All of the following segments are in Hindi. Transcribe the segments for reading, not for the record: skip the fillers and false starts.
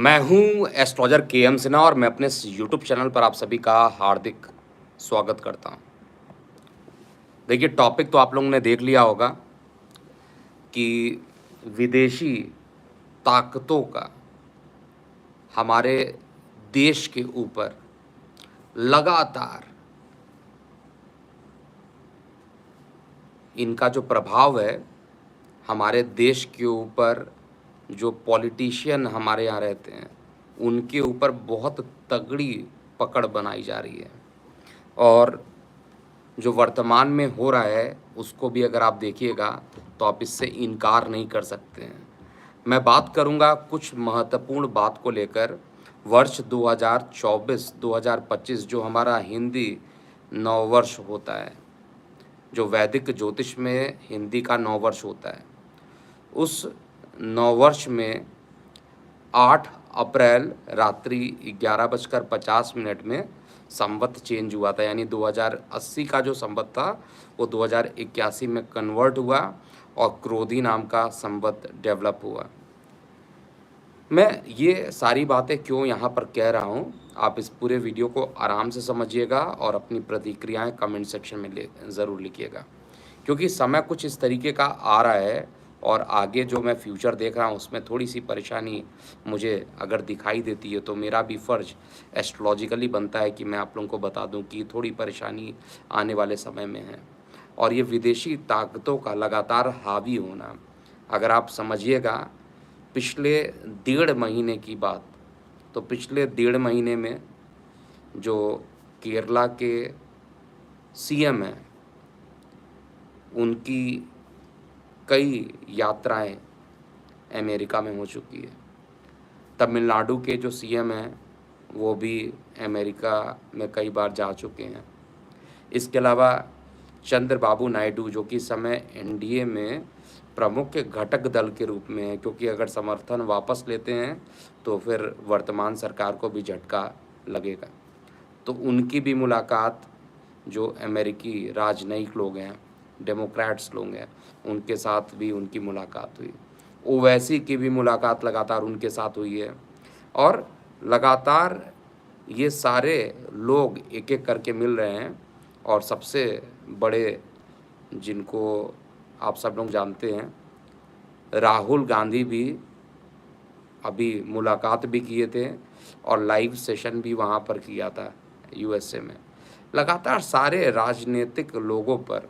मैं हूं एस्ट्रोलॉजर केएम सिन्हा और मैं अपने यूट्यूब चैनल पर आप सभी का हार्दिक स्वागत करता हूं। देखिए, टॉपिक तो आप लोगों ने देख लिया होगा कि विदेशी ताकतों का हमारे देश के ऊपर लगातार इनका जो प्रभाव है, हमारे देश के ऊपर जो पॉलिटिशियन हमारे यहाँ रहते हैं, उनके ऊपर बहुत तगड़ी पकड़ बनाई जा रही है। और जो वर्तमान में हो रहा है, उसको भी अगर आप देखिएगा तो आप इससे इनकार नहीं कर सकते हैं। मैं बात करूंगा कुछ महत्वपूर्ण बात को लेकर। वर्ष 2024-2025 जो हमारा हिंदी नववर्ष होता है, जो वैदिक ज्योतिष में हिंदी का नववर्ष होता है, उस नववर्ष में 8 अप्रैल रात्रि 11:50 में संवत चेंज हुआ था। यानी 2080 का जो संवत था वो 2081 में कन्वर्ट हुआ और क्रोधी नाम का संवत डेवलप हुआ। मैं ये सारी बातें क्यों यहाँ पर कह रहा हूँ, आप इस पूरे वीडियो को आराम से समझिएगा और अपनी प्रतिक्रियाएं कमेंट सेक्शन में ज़रूर लिखिएगा, क्योंकि समय कुछ इस तरीके का आ रहा है और आगे जो मैं फ्यूचर देख रहा हूँ उसमें थोड़ी सी परेशानी मुझे अगर दिखाई देती है तो मेरा भी फ़र्ज एस्ट्रोलॉजिकली बनता है कि मैं आप लोगों को बता दूं कि थोड़ी परेशानी आने वाले समय में है। और ये विदेशी ताकतों का लगातार हावी होना, अगर आप समझिएगा पिछले 1.5 महीने की बात, तो पिछले 1.5 महीने में जो केरला के सीएम हैं, उनकी कई यात्राएं अमेरिका में हो चुकी है। तमिलनाडु के जो सीएम हैं वो भी अमेरिका में कई बार जा चुके हैं। इसके अलावा चंद्रबाबू नायडू, जो कि इस समय एनडीए में प्रमुख घटक दल के रूप में है, क्योंकि अगर समर्थन वापस लेते हैं तो फिर वर्तमान सरकार को भी झटका लगेगा, तो उनकी भी मुलाकात जो अमेरिकी राजनयिक लोग हैं, डेमोक्रेट्स लोग हैं, उनके साथ भी उनकी मुलाकात हुई। ओवैसी की भी मुलाकात लगातार उनके साथ हुई है। और लगातार ये सारे लोग एक एक करके मिल रहे हैं। और सबसे बड़े, जिनको आप सब लोग जानते हैं, राहुल गांधी भी अभी मुलाकात भी किए थे और लाइव सेशन भी वहाँ पर किया था यूएसए में। लगातार सारे राजनीतिक लोगों पर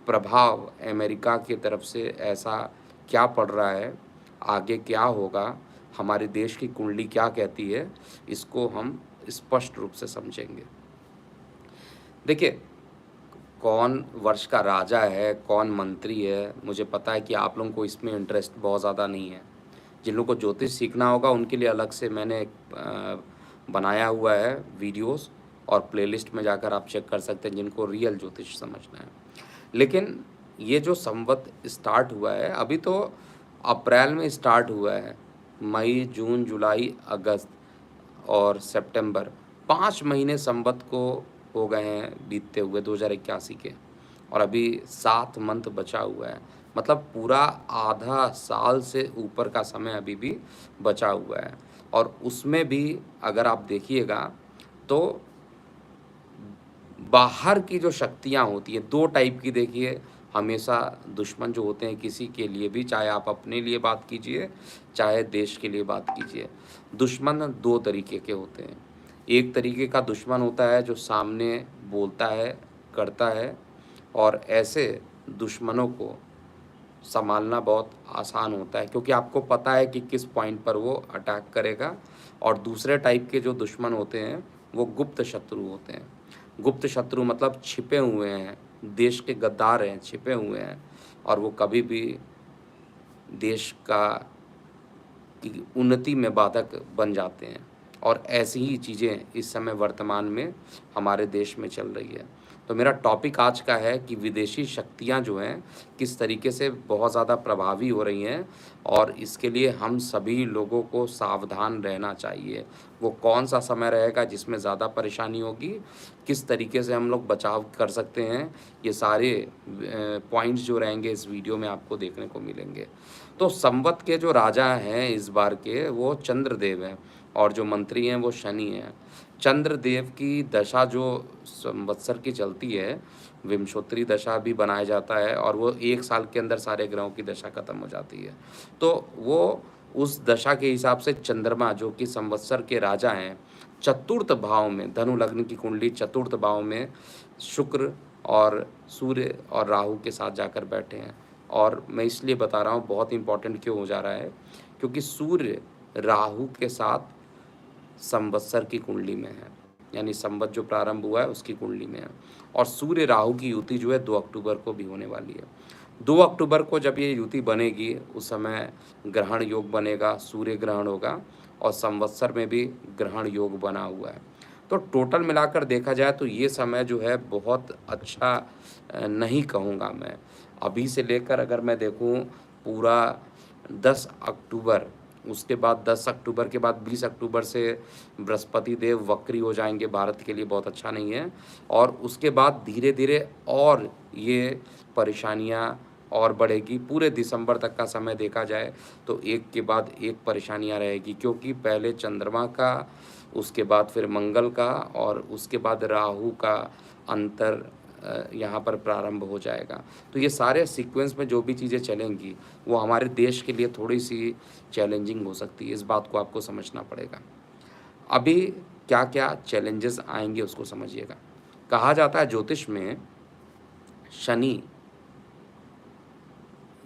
प्रभाव अमेरिका की तरफ से ऐसा क्या पड़ रहा है, आगे क्या होगा, हमारे देश की कुंडली क्या कहती है, इसको हम स्पष्ट रूप से समझेंगे। देखिए, कौन वर्ष का राजा है, कौन मंत्री है, मुझे पता है कि आप लोगों को इसमें इंटरेस्ट बहुत ज़्यादा नहीं है। जिन लोगों को ज्योतिष सीखना होगा उनके लिए अलग से मैंने बनाया हुआ है वीडियोस, और प्लेलिस्ट में जाकर आप चेक कर सकते हैं जिनको रियल ज्योतिष समझना है। लेकिन ये जो संवत स्टार्ट हुआ है, अभी तो अप्रैल में स्टार्ट हुआ है, मई, जून, जुलाई, अगस्त और सितंबर, 5 महीने संवत को हो गए हैं बीतते हुए 2081 के, और अभी 7 मंथ बचा हुआ है। मतलब पूरा आधा साल से ऊपर का समय अभी भी बचा हुआ है। और उसमें भी अगर आप देखिएगा तो बाहर की जो शक्तियाँ होती हैं, 2 टाइप की, देखिए, हमेशा दुश्मन जो होते हैं किसी के लिए भी, चाहे आप अपने लिए बात कीजिए चाहे देश के लिए बात कीजिए, दुश्मन 2 तरीके के होते हैं। एक तरीके का दुश्मन होता है जो सामने बोलता है, करता है, और ऐसे दुश्मनों को संभालना बहुत आसान होता है, क्योंकि आपको पता है कि किस पॉइंट पर वो अटैक करेगा। और दूसरे टाइप के जो दुश्मन होते हैं वो गुप्त शत्रु होते हैं। गुप्त शत्रु मतलब छिपे हुए हैं, देश के गद्दार हैं, छिपे हुए हैं, और वो कभी भी देश का की उन्नति में बाधक बन जाते हैं। और ऐसी ही चीज़ें इस समय वर्तमान में हमारे देश में चल रही है। तो मेरा टॉपिक आज का है कि विदेशी शक्तियाँ जो हैं किस तरीके से बहुत ज़्यादा प्रभावी हो रही हैं और इसके लिए हम सभी लोगों को सावधान रहना चाहिए। वो कौन-सा समय रहेगा जिसमें ज़्यादा परेशानी होगी, किस तरीके से हम लोग बचाव कर सकते हैं, ये सारे पॉइंट्स जो रहेंगे इस वीडियो में आपको देखने को मिलेंगे। तो संवत के जो राजा हैं इस बार के वो चंद्रदेव हैं और जो मंत्री हैं वो शनि हैं। चंद्रदेव की दशा जो संवत्सर की चलती है, विंशोत्तरी दशा भी बनाया जाता है और वो 1 साल के अंदर सारे ग्रहों की दशा खत्म हो जाती है। तो वो उस दशा के हिसाब से चंद्रमा जो कि संवत्सर के राजा हैं, चतुर्थ भाव में धनु लग्न की कुंडली चतुर्थ भाव में शुक्र और सूर्य और राहु के साथ जाकर बैठे हैं। और मैं इसलिए बता रहा हूँ बहुत इम्पोर्टेंट क्यों हो जा रहा है, क्योंकि सूर्य राहु के साथ संवत्सर की कुंडली में है, यानी संवत जो प्रारंभ हुआ है उसकी कुंडली में है और सूर्य राहु की युति जो है 2 अक्टूबर को भी होने वाली है। 2 अक्टूबर को जब ये युति बनेगी उस समय ग्रहण योग बनेगा, सूर्य ग्रहण होगा और संवत्सर में भी ग्रहण योग बना हुआ है। तो टोटल मिलाकर देखा जाए तो ये समय जो है बहुत अच्छा नहीं कहूँगा मैं। अभी से लेकर अगर मैं देखूँ पूरा 10 अक्टूबर, उसके बाद 10 अक्टूबर के बाद 20 अक्टूबर से बृहस्पति देव वक्री हो जाएंगे, भारत के लिए बहुत अच्छा नहीं है। और उसके बाद धीरे-धीरे और ये परेशानियाँ और बढ़ेगी। पूरे दिसंबर तक का समय देखा जाए तो एक के बाद एक परेशानियाँ रहेगी, क्योंकि पहले चंद्रमा का, उसके बाद फिर मंगल का और उसके बाद राहु का अंतर यहाँ पर प्रारंभ हो जाएगा। तो ये सारे सीक्वेंस में जो भी चीज़ें चलेंगी वो हमारे देश के लिए थोड़ी-सी चैलेंजिंग हो सकती है, इस बात को आपको समझना पड़ेगा। अभी क्या-क्या चैलेंजेस आएँगे उसको समझिएगा। कहा जाता है ज्योतिष में शनि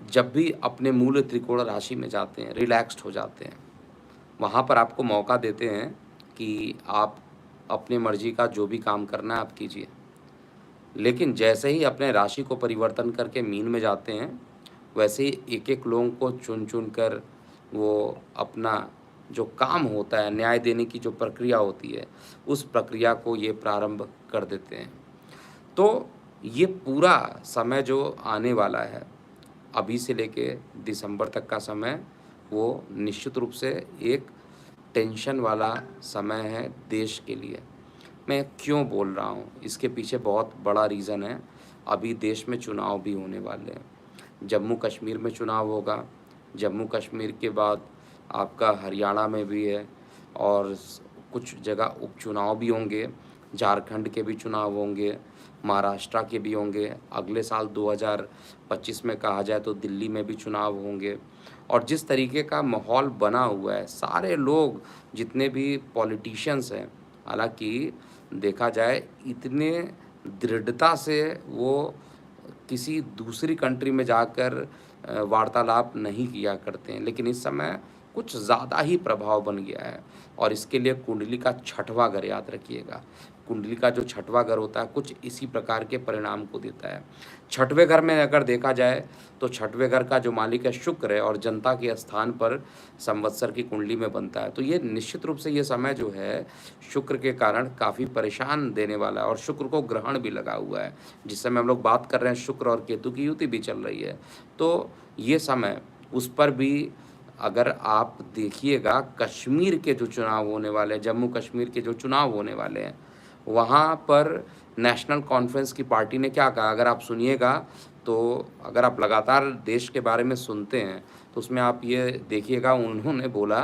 जब भी अपने मूल त्रिकोण राशि में जाते हैं, रिलैक्स्ड हो जाते हैं, वहाँ पर आपको मौका देते हैं कि आप अपनी मर्ज़ी का जो भी काम करना है आप कीजिए। लेकिन जैसे ही अपने राशि को परिवर्तन करके मीन में जाते हैं, वैसे ही एक-एक लोगों को चुन-चुन कर वो अपना जो काम होता है, न्याय देने की जो प्रक्रिया होती है, उस प्रक्रिया को ये प्रारंभ कर देते हैं। तो ये पूरा समय जो आने वाला है, अभी से लेके दिसंबर तक का समय, वो निश्चित रूप से एक टेंशन वाला समय है देश के लिए। मैं क्यों बोल रहा हूँ, इसके पीछे बहुत बड़ा रीज़न है। अभी देश में चुनाव भी होने वाले हैं। जम्मू कश्मीर में चुनाव होगा, जम्मू कश्मीर के बाद आपका हरियाणा में भी है और कुछ जगह उपचुनाव भी होंगे, झारखंड के भी चुनाव होंगे, महाराष्ट्र के भी होंगे। अगले साल 2025 में कहा जाए तो दिल्ली में भी चुनाव होंगे। और जिस तरीके का माहौल बना हुआ है, सारे लोग जितने भी पॉलिटिशियंस हैं, हालांकि देखा जाए इतने दृढ़ता से वो किसी दूसरी कंट्री में जाकर वार्तालाप नहीं किया करते हैं, लेकिन इस समय कुछ ज़्यादा ही प्रभाव बन गया है। और इसके लिए कुंडली का छठवां घर याद रखिएगा। कुंडली का जो छठवां घर होता है कुछ इसी प्रकार के परिणाम को देता है। छठवें घर में अगर देखा जाए तो छठवें घर का जो मालिक है शुक्र है और जनता के स्थान पर संवत्सर की कुंडली में बनता है। तो ये निश्चित रूप से ये समय जो है शुक्र के कारण काफ़ी परेशान देने वाला है और शुक्र को ग्रहण भी लगा हुआ है। जिस समय हम लोग बात कर रहे हैं शुक्र और केतु की युति भी चल रही है। तो ये समय उस पर भी अगर आप देखिएगा, कश्मीर के जो चुनाव होने वाले हैं, जम्मू कश्मीर के जो चुनाव होने वाले हैं, वहाँ पर नेशनल कॉन्फ्रेंस की पार्टी ने क्या कहा, अगर आप सुनिएगा तो अगर आप लगातार देश के बारे में सुनते हैं तो उसमें आप ये देखिएगा, उन्होंने बोला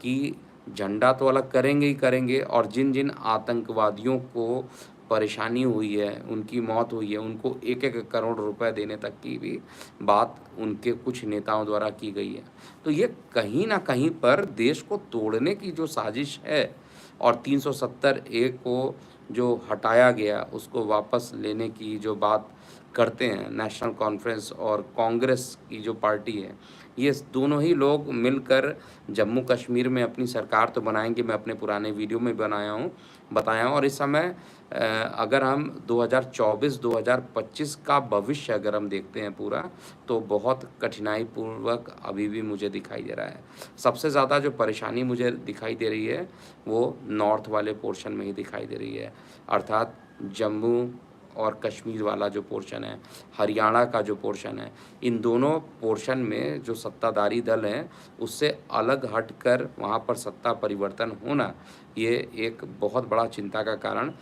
कि झंडा तो अलग करेंगे ही करेंगे और जिन-जिन आतंकवादियों को परेशानी हुई है, उनकी मौत हुई है, उनको 1-1 करोड़ रुपए देने तक की भी बात उनके कुछ नेताओं द्वारा की गई है। तो ये कहीं न कहीं पर देश को तोड़ने की जो साजिश है और 370 ए को जो हटाया गया, उसको वापस लेने की जो बात करते हैं नेशनल कॉन्फ्रेंस और कांग्रेस की जो पार्टी है, ये दोनों ही लोग मिलकर जम्मू कश्मीर में अपनी सरकार तो बनाएँगे। मैं अपने पुराने वीडियो में बताया हूँ और इस समय अगर हम 2024-2025 का भविष्य अगर हम देखते हैं पूरा, तो बहुत कठिनाईपूर्वक अभी भी मुझे दिखाई दे रहा है। सबसे ज़्यादा जो परेशानी मुझे दिखाई दे रही है, वो नॉर्थ वाले पोर्शन में ही दिखाई दे रही है, अर्थात जम्मू और कश्मीर वाला जो पोर्शन है, हरियाणा का जो पोर्शन है, इन दोनों पोर्शन में जो सत्ताधारी दल हैं, उससे अलग हटकर वहाँ पर सत्ता परिवर्तन होना, ये एक बहुत बड़ा चिंता का कारण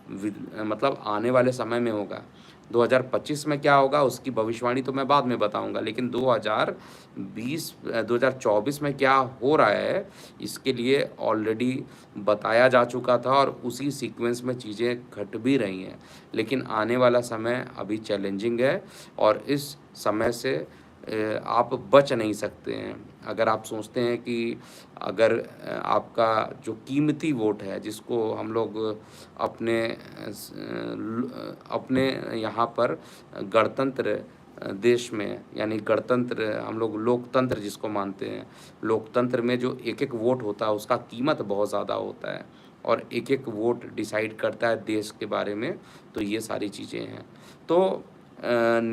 मतलब आने वाले समय में होगा। 2025 में क्या होगा उसकी भविष्यवाणी तो मैं बाद में बताऊंगा, लेकिन 2024 में क्या हो रहा है इसके लिए ऑलरेडी बताया जा चुका था और उसी सीक्वेंस में चीज़ें घट भी रही हैं। लेकिन आने वाला समय अभी चैलेंजिंग है और इस समय से आप बच नहीं सकते हैं। अगर आप सोचते हैं कि अगर आपका जो कीमती वोट है जिसको हम लोग अपने अपने यहाँ पर गणतंत्र देश में, यानी गणतंत्र हम लोग लोकतंत्र जिसको मानते हैं, लोकतंत्र में जो एक-एक वोट होता है उसका कीमत बहुत ज़्यादा होता है और एक-एक वोट डिसाइड करता है देश के बारे में, तो ये सारी चीज़ें हैं। तो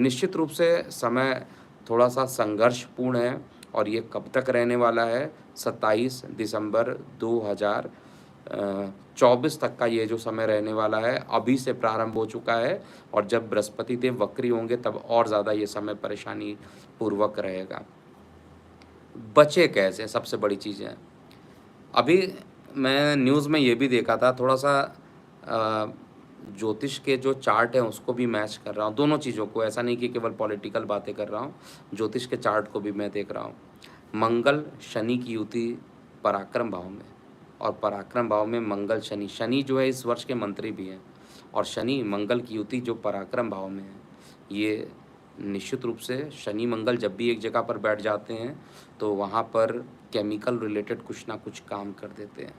निश्चित रूप से समय थोड़ा-सा संघर्षपूर्ण है और ये कब तक रहने वाला है, 27 दिसंबर 2024 तक का ये जो समय रहने वाला है, अभी से प्रारंभ हो चुका है और जब बृहस्पति देव वक्री होंगे तब और ज़्यादा ये समय परेशानी पूर्वक रहेगा। बचे कैसे? सबसे बड़ी चीज़ है। अभी मैं न्यूज़ में ये भी देखा था थोड़ा-सा ज्योतिष के जो चार्ट हैं उसको भी मैच कर रहा हूँ, दोनों चीज़ों को, ऐसा नहीं कि केवल पॉलिटिकल बातें कर रहा हूँ, ज्योतिष के चार्ट को भी मैं देख रहा हूँ। मंगल शनि की युति पराक्रम भाव में और पराक्रम भाव में मंगल शनि, शनि जो है इस वर्ष के मंत्री भी हैं और शनि मंगल की युति जो पराक्रम भाव में है, ये निश्चित रूप से शनि मंगल जब भी एक जगह पर बैठ जाते हैं तो वहाँ पर केमिकल रिलेटेड कुछ ना कुछ काम कर देते हैं,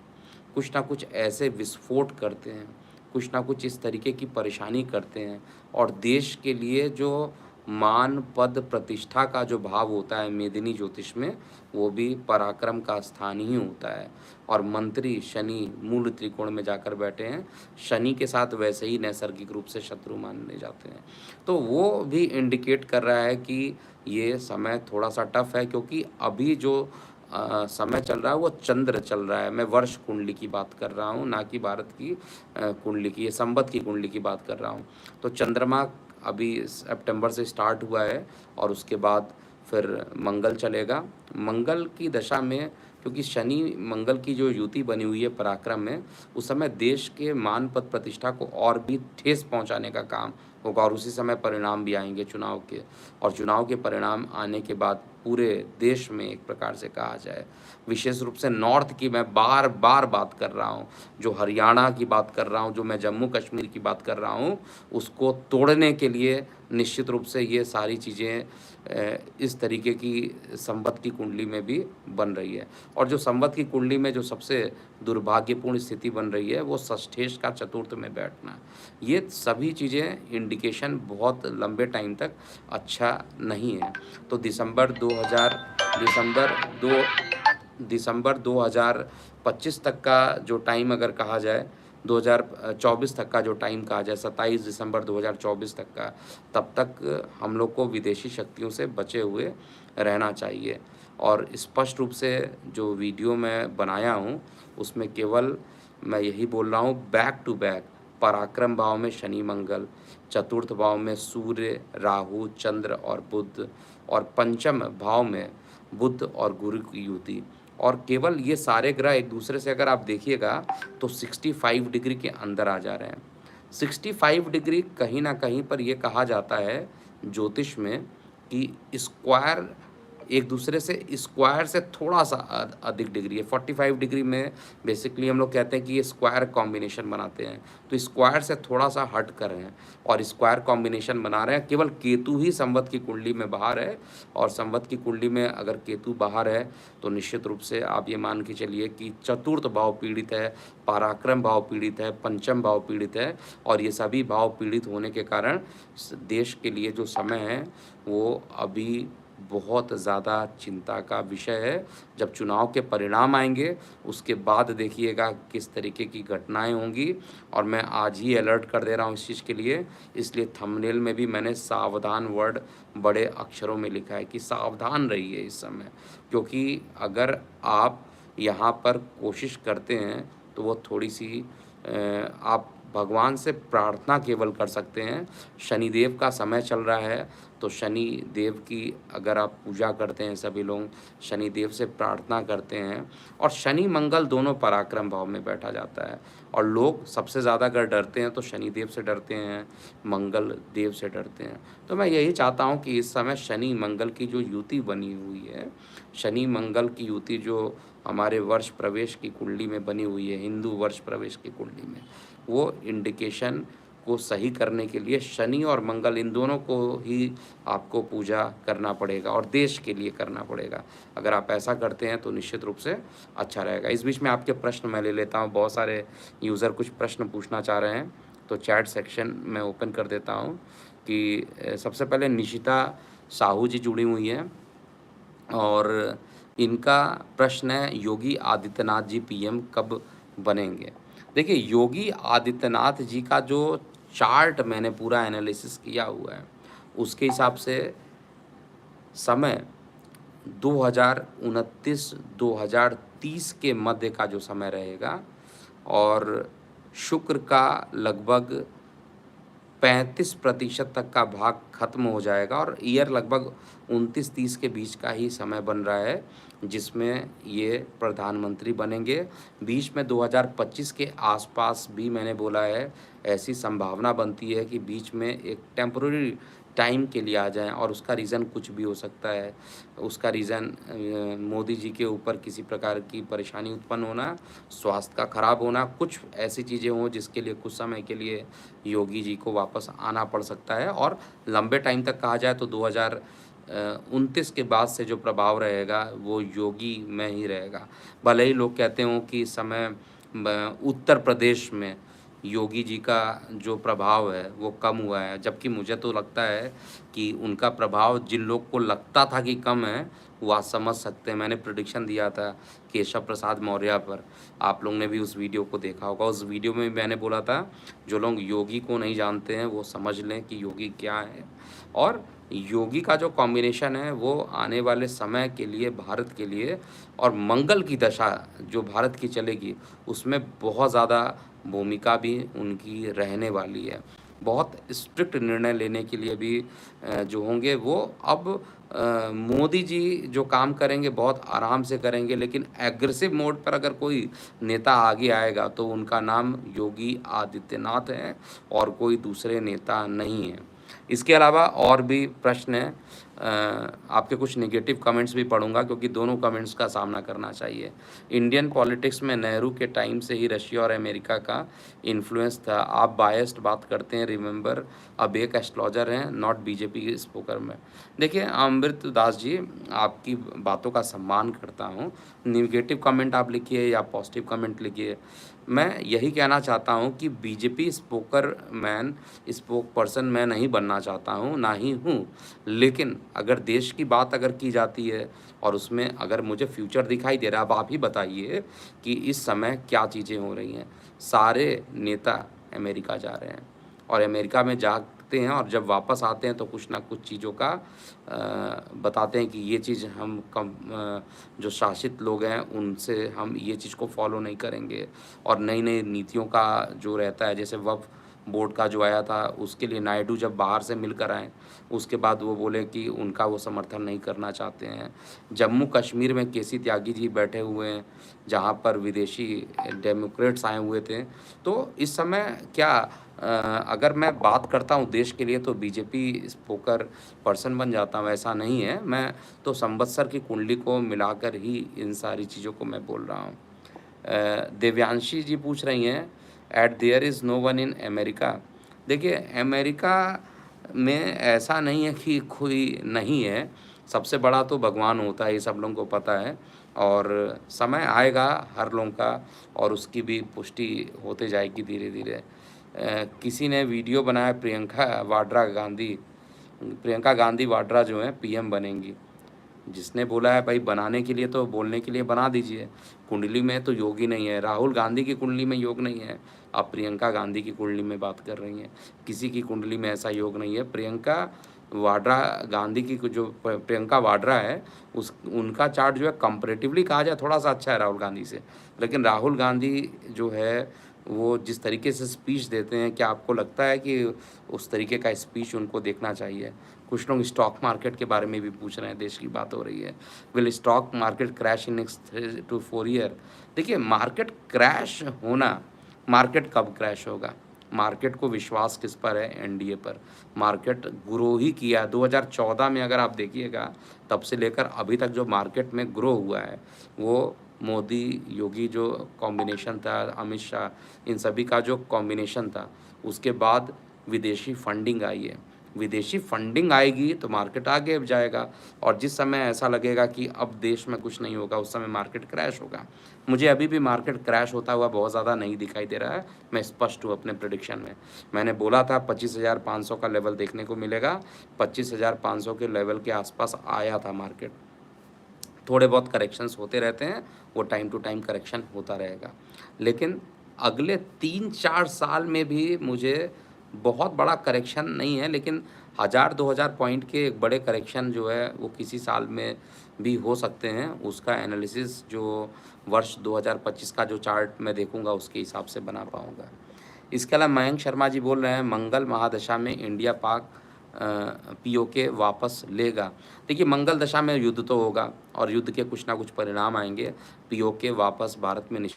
कुछ ना कुछ ऐसे विस्फोट करते हैं, कुछ ना कुछ इस तरीके की परेशानी करते हैं और देश के लिए जो मान पद प्रतिष्ठा का जो भाव होता है मेदिनी ज्योतिष में, वो भी पराक्रम का स्थान ही होता है और मंत्री शनि मूल त्रिकोण में जाकर बैठे हैं। शनि के साथ वैसे ही नैसर्गिक रूप से शत्रु माने जाते हैं, तो वो भी इंडिकेट कर रहा है कि ये समय थोड़ा सा टफ है, क्योंकि अभी जो समय चल रहा है वो चंद्र चल रहा है। मैं वर्ष कुंडली की बात कर रहा हूँ, ना कि भारत की कुंडली की, ये संवत की कुंडली की बात कर रहा हूँ। तो चंद्रमा अभी सितंबर से स्टार्ट हुआ है और उसके बाद फिर मंगल चलेगा। मंगल की दशा में, क्योंकि शनि मंगल की जो युति बनी हुई है पराक्रम में, उस समय देश के मान पद प्रतिष्ठा को और भी ठेस पहुंचाने का काम होगा और उसी समय परिणाम भी आएंगे चुनाव के, और चुनाव के परिणाम आने के बाद पूरे देश में एक प्रकार से कहा जाए, विशेष रूप से नॉर्थ की मैं बार बार बात कर रहा हूँ, जो हरियाणा की बात कर रहा हूँ, जो मैं जम्मू कश्मीर की बात कर रहा हूँ, उसको तोड़ने के लिए निश्चित रूप से ये सारी चीज़ें इस तरीके की संवत की कुंडली में भी बन रही है। और जो संवत की कुंडली में जो सबसे दुर्भाग्यपूर्ण स्थिति बन रही है वो षष्ठेश का चतुर्थ में बैठना, ये सभी चीज़ें इंडिकेशन बहुत लंबे टाइम तक अच्छा नहीं है। तो दिसंबर 2025 तक का जो टाइम अगर कहा जाए, 2024 तक का जो टाइम कहा जाए, 27 दिसंबर 2024 तक का, तब तक हम लोग को विदेशी शक्तियों से बचे हुए रहना चाहिए। और स्पष्ट रूप से जो वीडियो मैं बनाया हूँ उसमें केवल मैं यही बोल रहा हूँ, बैक टू बैक पराक्रम भाव में शनि मंगल, चतुर्थ भाव में सूर्य राहु चंद्र और बुध, और पंचम भाव में बुध और गुरु की युति, और केवल ये सारे ग्रह एक दूसरे से अगर आप देखिएगा तो 65 डिग्री के अंदर आ जा रहे हैं। 65 डिग्री कहीं ना कहीं पर ये कहा जाता है ज्योतिष में कि स्क्वायर एक दूसरे से स्क्वायर से थोड़ा सा अधिक डिग्री है। 45 डिग्री में बेसिकली हम लोग कहते हैं कि ये स्क्वायर कॉम्बिनेशन बनाते हैं, तो स्क्वायर से थोड़ा सा हट कर हैं और स्क्वायर कॉम्बिनेशन बना रहे हैं। केवल केतु ही संवत की कुंडली में बाहर है, और संवत की कुंडली में अगर केतु बाहर है तो निश्चित रूप से आप ये मान के चलिए कि चतुर्थ भाव पीड़ित है, पराक्रम भाव पीड़ित है, पंचम भाव पीड़ित है, और ये सभी भाव पीड़ित होने के कारण देश के लिए जो समय है वो अभी बहुत ज़्यादा चिंता का विषय है। जब चुनाव के परिणाम आएंगे उसके बाद देखिएगा किस तरीके की घटनाएं होंगी, और मैं आज ही अलर्ट कर दे रहा हूँ इस चीज़ के लिए, इसलिए थंबनेल में भी मैंने सावधान वर्ड बड़े अक्षरों में लिखा है कि सावधान रहिए इस समय, क्योंकि अगर आप यहाँ पर कोशिश करते हैं तो वो थोड़ी सी आप भगवान से प्रार्थना केवल कर सकते हैं। शनिदेव का समय चल रहा है, तो शनि देव की अगर आप पूजा करते हैं, सभी लोग शनिदेव से प्रार्थना करते हैं, और शनि मंगल दोनों पराक्रम भाव में बैठा जाता है, और लोग सबसे ज़्यादा अगर डरते हैं तो शनिदेव से डरते हैं, मंगल देव से डरते हैं। तो मैं यही चाहता हूँ कि इस समय शनि मंगल की जो युति बनी हुई है, शनि मंगल की युति जो हमारे वर्ष प्रवेश की कुंडली में बनी हुई है, हिंदू वर्ष प्रवेश की कुंडली में, वो इंडिकेशन को सही करने के लिए शनि और मंगल इन दोनों को ही आपको पूजा करना पड़ेगा, और देश के लिए करना पड़ेगा। अगर आप ऐसा करते हैं तो निश्चित रूप से अच्छा रहेगा। इस बीच में आपके प्रश्न मैं ले लेता हूँ। बहुत सारे यूज़र कुछ प्रश्न पूछना चाह रहे हैं, तो चैट सेक्शन मैं ओपन कर देता हूँ कि सबसे पहले निशिता साहू जी जुड़ी हुई हैं, और इनका प्रश्न है योगी आदित्यनाथ जी पीएम कब बनेंगे। देखिए, योगी आदित्यनाथ जी का जो चार्ट मैंने पूरा एनालिसिस किया हुआ है, उसके हिसाब से समय 2029-2030 के मध्य का जो समय रहेगा, और शुक्र का लगभग 35% तक का भाग खत्म हो जाएगा, और ईयर लगभग 29-30 के बीच का ही समय बन रहा है, जिसमें ये प्रधानमंत्री बनेंगे। बीच में 2025 के आसपास भी मैंने बोला है, ऐसी संभावना बनती है कि बीच में एक टेम्पररी टाइम के लिए आ जाएं, और उसका रीज़न कुछ भी हो सकता है। उसका रीज़न मोदी जी के ऊपर किसी प्रकार की परेशानी उत्पन्न होना, स्वास्थ्य का खराब होना, कुछ ऐसी चीज़ें हों जिसके लिए कुछ समय के लिए योगी जी को वापस आना पड़ सकता है, और लंबे टाइम तक कहा जाए तो 2029 के बाद से जो प्रभाव रहेगा वो योगी में ही रहेगा। भले ही लोग कहते हों कि इस समय उत्तर प्रदेश में योगी जी का जो प्रभाव है वो कम हुआ है, जबकि मुझे तो लगता है कि उनका प्रभाव जिन लोग को लगता था कि कम है, वो आज समझ सकते हैं। मैंने प्रेडिक्शन दिया था केशव प्रसाद मौर्य पर, आप लोग ने भी उस वीडियो को देखा होगा। उस वीडियो में मैंने बोला था, जो लोग योगी को नहीं जानते हैं वो समझ लें कि योगी क्या है, और योगी का जो कॉम्बिनेशन है वो आने वाले समय के लिए, भारत के लिए, और मंगल की दशा जो भारत की चलेगी, उसमें बहुत ज़्यादा भूमिका भी उनकी रहने वाली है। बहुत स्ट्रिक्ट निर्णय लेने के लिए भी जो होंगे वो अब मोदी जी जो काम करेंगे बहुत आराम से करेंगे, लेकिन एग्रेसिव मोड पर अगर कोई नेता आगे आएगा तो उनका नाम योगी आदित्यनाथ है, और कोई दूसरे नेता नहीं है। इसके अलावा और भी प्रश्न हैं, आपके कुछ नेगेटिव कमेंट्स भी पढ़ूंगा, क्योंकि दोनों कमेंट्स का सामना करना चाहिए। इंडियन पॉलिटिक्स में नेहरू के टाइम से ही रशिया और अमेरिका का इन्फ्लुएंस था। आप बायस्ड बात करते हैं, रिमेंबर अब एक एस्ट्रोलॉजर हैं, नॉट बीजेपी स्पोकर में। देखिए अमृत दास जी, आपकी बातों का सम्मान करता हूँ। निगेटिव कमेंट आप लिखिए या पॉजिटिव कमेंट लिखिए, मैं यही कहना चाहता हूँ कि बीजेपी स्पोक पर्सन मैं नहीं बनना चाहता हूँ, ना ही हूँ। लेकिन अगर देश की बात अगर की जाती है, और उसमें अगर मुझे फ्यूचर दिखाई दे रहा है, अब आप ही बताइए कि इस समय क्या चीज़ें हो रही हैं। सारे नेता अमेरिका जा रहे हैं, और अमेरिका में जाते हैं, और जब वापस आते हैं तो कुछ ना कुछ चीज़ों का बताते हैं कि ये चीज़ हम जो शासित लोग हैं उनसे हम ये चीज़ को फॉलो नहीं करेंगे, और नई नई नीतियों का जो रहता है, जैसे वक्फ बोर्ड का जो आया था, उसके लिए नायडू जब बाहर से मिलकर आए, उसके बाद वो बोले कि उनका वो समर्थन नहीं करना चाहते हैं। जम्मू कश्मीर में केसी त्यागी जी बैठे हुए हैं, जहाँ पर विदेशी डेमोक्रेट्स आए हुए थे। तो इस समय क्या अगर मैं बात करता हूँ देश के लिए, तो बीजेपी स्पोकर पर्सन बन जाता हूँ, ऐसा नहीं है। मैं तो संवत्सर की कुंडली को मिलाकर ही इन सारी चीज़ों को मैं बोल रहा हूँ। देव्यांशी जी पूछ रही हैं, at there is no one in America. देखिए अमेरिका में ऐसा नहीं है कि कोई नहीं है, सबसे बड़ा तो भगवान होता है, ये सब लोगों को पता है, और समय आएगा हर लोगों का, और उसकी भी पुष्टि होते जाएगी धीरे धीरे। किसी ने वीडियो बनाया, प्रियंका गांधी वाड्रा जो है पीएम बनेंगी। जिसने बोला है भाई बनाने के लिए, तो बोलने के लिए बना दीजिए। कुंडली में तो योग ही नहीं है, राहुल गांधी की कुंडली में योग नहीं है, आप प्रियंका गांधी की कुंडली में बात कर रही हैं। किसी की कुंडली में ऐसा योग नहीं है। प्रियंका वाड्रा गांधी की जो प्रियंका वाड्रा है, उनका चार्ट जो है कंपैरेटिवली कहा जाए थोड़ा सा अच्छा है राहुल गांधी से, लेकिन राहुल गांधी जो है वो जिस तरीके से स्पीच देते हैं, क्या आपको लगता है कि उस तरीके का स्पीच उनको देखना चाहिए? कुछ लोग स्टॉक मार्केट के बारे में भी पूछ रहे हैं, देश की बात हो रही है। Will stock market crash in next 3 to 4 year? देखिए, मार्केट क्रैश होना, मार्केट कब क्रैश होगा? मार्केट को विश्वास किस पर है? एनडीए पर। मार्केट ग्रो ही किया 2014 में, अगर आप देखिएगा, तब से लेकर अभी तक जो मार्केट में ग्रो हुआ है, वो मोदी योगी जो कॉम्बिनेशन था, अमित शाह, इन सभी का जो कॉम्बिनेशन था, उसके बाद विदेशी फंडिंग आई है। विदेशी फंडिंग आएगी तो मार्केट आगे जाएगा, और जिस समय ऐसा लगेगा कि अब देश में कुछ नहीं होगा, उस समय मार्केट क्रैश होगा। मुझे अभी भी मार्केट क्रैश होता हुआ बहुत ज़्यादा नहीं दिखाई दे रहा है। मैं स्पष्ट हूँ अपने प्रेडिक्शन में। मैंने बोला था 25,500 का लेवल देखने को मिलेगा। 25,500 के लेवल के आसपास आया था मार्केट। थोड़े बहुत करेक्शंस होते रहते हैं, वो टाइम टू टाइम करेक्शन होता रहेगा। लेकिन अगले 3-4 साल में भी मुझे बहुत बड़ा करेक्शन नहीं है, लेकिन 1000-2000 पॉइंट के एक बड़े करेक्शन जो है वो किसी साल में भी हो सकते हैं। उसका एनालिसिस जो वर्ष 2025 का जो चार्ट मैं देखूंगा उसके हिसाब से बना पाऊंगा। इसके अलावा मयंक शर्मा जी बोल रहे हैं, मंगल महादशा में इंडिया पाक पीओके वापस लेगा। देखिए, मंगल दशा में युद्ध तो होगा और युद्ध के कुछ ना कुछ परिणाम आएंगे। पीओके वापस भारत में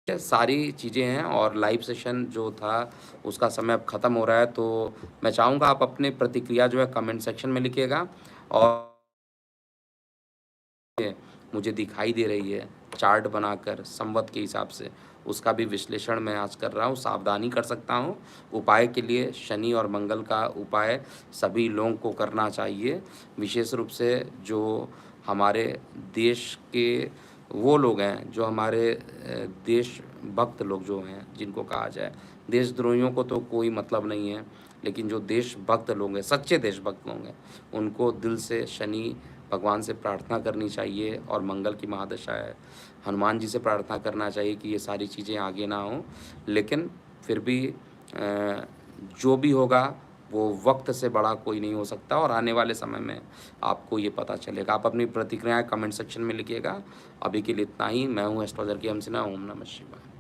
सारी चीज़ें हैं, और लाइव सेशन जो था उसका समय अब ख़त्म हो रहा है। तो मैं चाहूँगा आप अपनी प्रतिक्रिया जो है कमेंट सेक्शन में लिखिएगा, और मुझे दिखाई दे रही है चार्ट बनाकर संवत के हिसाब से, उसका भी विश्लेषण मैं आज कर रहा हूँ। सावधानी कर सकता हूँ। उपाय के लिए शनि और मंगल का उपाय सभी लोगों को करना चाहिए। विशेष रूप से जो हमारे देश के वो लोग हैं, जो हमारे देशभक्त लोग जो हैं, जिनको कहा जाए, देशद्रोहियों को तो कोई मतलब नहीं है, लेकिन जो देशभक्त लोग हैं, सच्चे देशभक्त लोग हैं, उनको दिल से शनि भगवान से प्रार्थना करनी चाहिए, और मंगल की महादशा है, हनुमान जी से प्रार्थना करना चाहिए कि ये सारी चीज़ें आगे ना हों। लेकिन फिर भी जो भी होगा वो वक्त से बड़ा कोई नहीं हो सकता, और आने वाले समय में आपको ये पता चलेगा। आप अपनी प्रतिक्रियाएं कमेंट सेक्शन में लिखिएगा। अभी के लिए इतना ही। मैं हूँ एस्ट्रोलॉजर के हम सिन्हा। ओम नमः शिवाय।